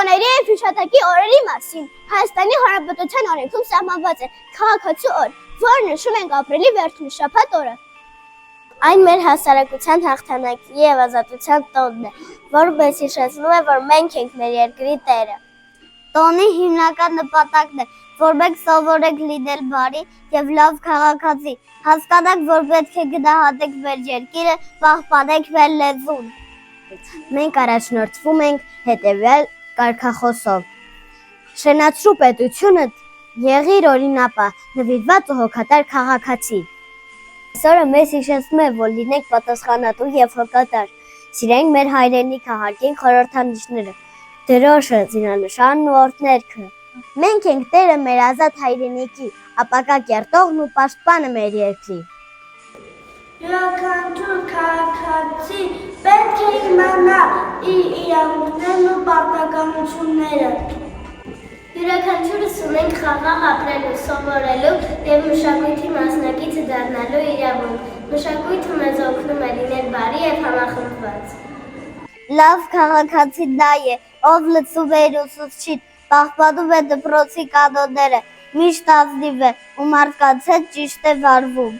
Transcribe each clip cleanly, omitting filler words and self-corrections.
տոների և հիշատակի օրերի մասին։ Հայաստանի Հանրապետության օրենքում սահմանված է քաղաքացու օր, որը նշում ենք ապրիլի վերջին շաբաթ օրը։ Այն մեր հասարակության հաղթանակի և ազատության տոնն է, որը մեզ հիշեցնում է, որ մենք ենք մեր երկրի տերը։ Տոնի հիմնական նպատակն է, որ մենք սովորենք լինել բարի և լավ քաղաքացի, հասկանանք, որ պետք է գնահատենք մեր երկիրը, պահպանենք մեր լեզուն։ Մենք առաջնորդվում ենք հետևյալ կարգախոսով. շենացրու պետությունդ, եղիր օրինապահ, նվիրված ու հոգատար քաղաքացի։ Այսօրը մեզ հիշեցնում է, որ լինենք պատասխանատու և հոգատար, սիրենք մեր հայրենիքը, հարգենք խորհրդանիշները, դրոշը, զինանշանն ու օրհներգը։ Մենք ենք տերը մեր ազատ հայրենիքի, ապագա կերտողն ու պաշտպանը մեր երկրի։ Յուրաքանչյուր քաղաքացի պետք է իմանա իր իրավունքներն ու պարտականությունները։ Յուրաքանչյուրս ունենք խաղաղ ապրելու, սովորելու և մշակույթի մասնակիցը դառնալու իրավունք։ Մշակույթը մեզ օգնում է լինել բարի և համախմբված։ Լավ քաղաքացին նա է, ով լսում է իր ուսուցչին, պահպանում է դպրոցի կանոնները, միշտ ազնիվ է ու մարդկանց հետ ճիշտ է վարվում։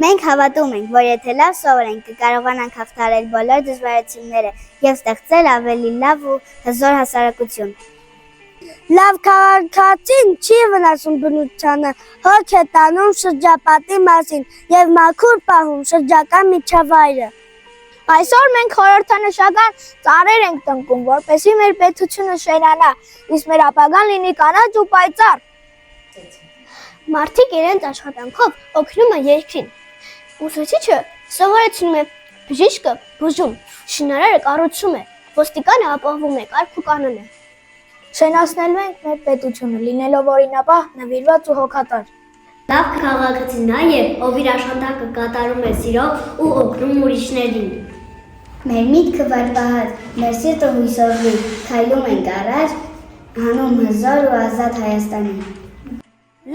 Մենք հավատում ենք, որ եթե լավ սովորենք, կկարողանանք հաղթահարել բոլոր դժվարությունները և ստեղծել ավելի լավ ու հզոր հասարակություն։ Լավ քաղաքացին չի վնասում բնությանը, հոգ է տանում շրջապատի մասին և մաքուր պահում շրջակա միջավայրը։ Այսօր մենք խորհրդանշական ծառեր ենք տնկում, որպեսզի մեր պետությունը շենանա, իսկ մեր ապագան լինի կանաչ ու պայծառ։ Մարդիկ իրենց աշխատանքով օգնում են երկրին։ Ուսուցիչը սովորեցնում է, բժիշկը բուժում, շինարարը կառուցում է, ոստիկանը ապահովում է կարգ ու կանոնը։ Շենացնելու ենք մեր պետությունը, լինելով օրինապահ, նվիրված ու հոգատար։ Լավ քաղաքացին նա է, ով իր աշխատանքը կատարում է սիրով ու օգնում ուրիշներին։ Մեր միտքը վարպահած, մեր սիրտը հույսով լի, քայլում ենք առաջ, հանում հզոր ու ազատ Հայաստանին։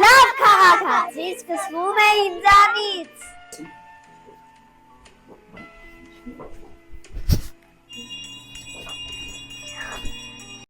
Լավ քաղաքացի սկսվում է ինձանից։